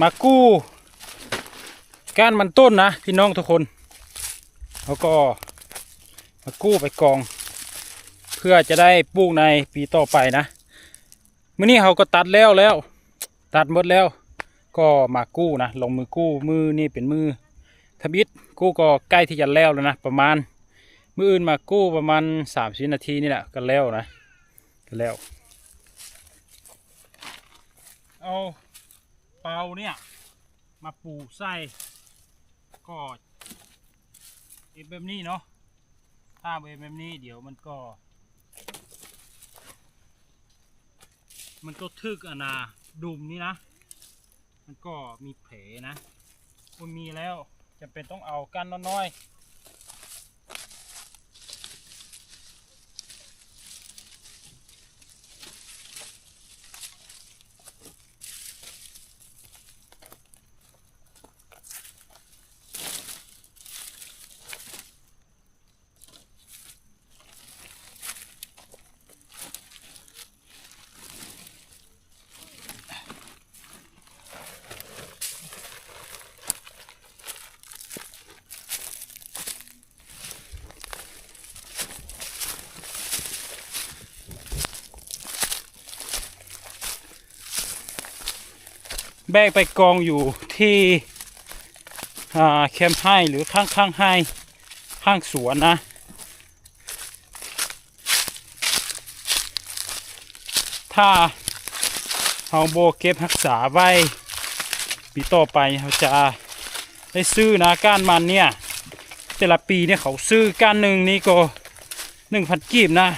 มากู้ก้านมันต้นนะพี่น้องทุกคนแล้วก็มากู้ไปกองเพื่อจะได้ปลูกในปีต่อไปนะมื้อนี้เขาก็ตัดแล้วตัดหมดแล้วก็มากู้นะลงมือกู้มือนี่เป็นมือทบิดกู้ก็ใกล้ที่จะแล้วนะประมาณมืออื่นมากู้ประมาณ30 นาทีนี่แหละก็แล้วนะก็แล้วเอาเปาเนี่ยมาปลูกใส่ก็แบบนี้เนาะถ้าแบบนี้เดี๋ยวมันก็ทึกนาดุมนี่นะมันก็มีแผลนะมันมีแล้วจำเป็นต้องเอากันน้อยแบกไปกองอยู่ที่แคมป์ให้หรือข้างให้ข้างสวนนะถ้าเราโบเก็บรักษาไว้ปีต่อไปเราจะได้ซื้อนะก้านมันเนี่ยแต่ละปีเนี่ยเขาซื้อก้านหนึ่งนี่ก็1,000 กีบนะ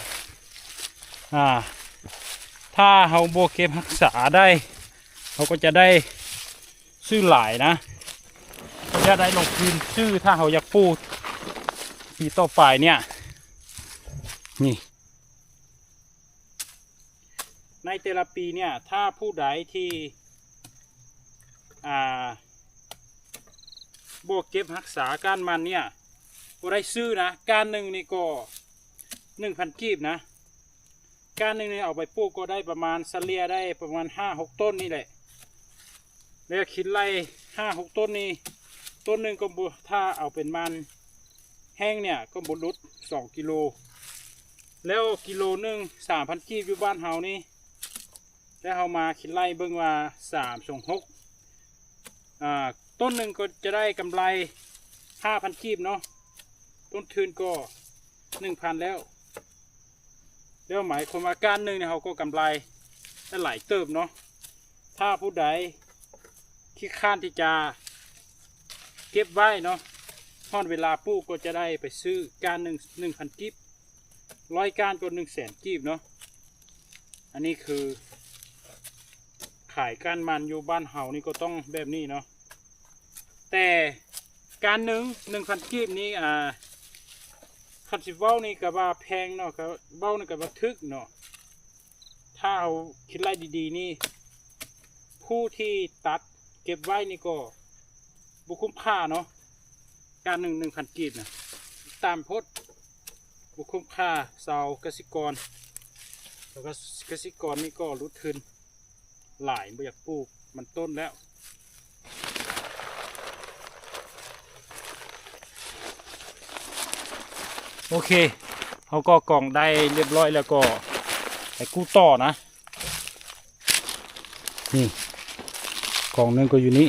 ถ้าเราโบเก็บรักษาได้เขาก็จะได้ซื้อหลายนะเขาจะได้ลงทุนซื้อถ้าเขาอยากปลูกปีต่อไปเนี่ยนี่ในแต่ละปีเนี่ยถ้าผู้ใดที่บวกเก็บรักษาก้านมันเนี่ยก็ได้ซื้อนะก้านหนึ่งนี่ก็1,000 กีบนะก้านหนึ่งนี่เอาไปปลูกก็ได้ประมาณเฉลี่ยได้ประมาณ5-6 ต้นนี่แหละแล้วคิดไล่5-6 ต้นนี่ต้นหนึ่งก็ถ้าเอาเป็นมันแห้งเนี่ยก็บรรลุ2 กิโลแล้วกิโลหนึ่ง3,000 กีบอยู่บ้านเฮานี่แล้วเอามาคิดไล่เบิ่งว่า3-6ต้นหนึ่งก็จะได้กำไร5,000 กีบเนาะต้นทุนก็ 1,000 แล้วหมายความว่าก้านหนึ่งเนี่ยเขาก็กำไรได้หลายเติบเนาะถ้าผู้ใดที่ข้านที่จะเก็บไว้เนาะพอเวลาปลูกก็จะได้ไปซื้อก้าน1,000 กีบ100 ก้านก็100,000 กีบเนาะอันนี้คือขายก้านมันอยู่บ้านเฮานี่ก็ต้องแบบนี้เนาะแต่ก้าน1,000 กีบนี้คันสิเว้านี่ก็ว่าแพงเนาะก็เว้านี่ก็ว่าทึกเนาะถ้าเอาคิดไล่ดีๆนี่ผู้ที่ตัดเก็บไว้นี่ก็บุคุ้มค่าเนาะการ1,000 กีบนะตามพดบุคุ้มค่าชาวเกษตรกรแล้วก็เกษตรกรนี่ก็ลดทุนหลายไม่อยากปลูกมันต้นแล้วโอเคเขาก็กล่องได้เรียบร้อยแล้วก็ไปกู้ต่อนะนี่กล่องนึงก็อยู่นี่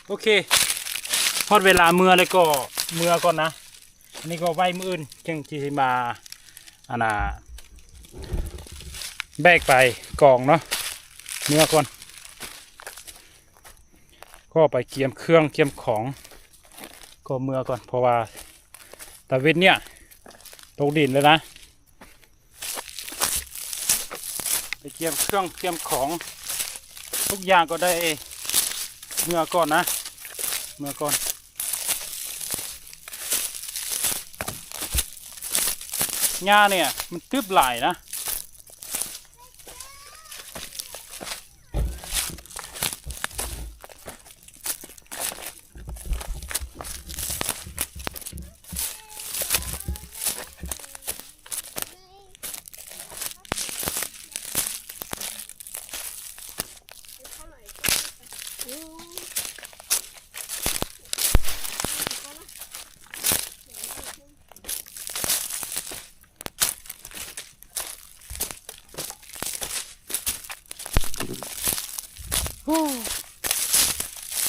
โอเคพอดเวลาเมื่อเลยก็เมื่อก่อนนะอันนี้ก็ไว้มืออื่นจึงที่มาอันน่ะแบกไปกองเนาะเมื่อก่อนก็ไปเกียมเครื่องเกียมของก็เมื่อก่อนเพราะว่าตะวินเนี่ยตกดินเลยนะไปเกียมเครื่องเกียมของทุกอย่างก็ได้เมื่อก่อนนะเมื่อก่อนหญ้าเนี่ยมันตึบหลายนะ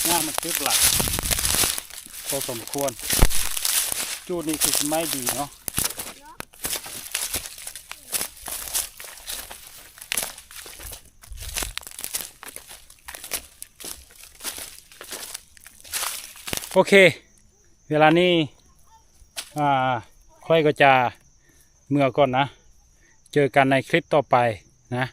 หญ้ามันตึบหลายพอสมควรจูดนี่คือไม่ดีเนาะโอเคเวลานี้ค่อยก็จะเมื่อก่อนนะเจอกันในคลิปต่อไปนะ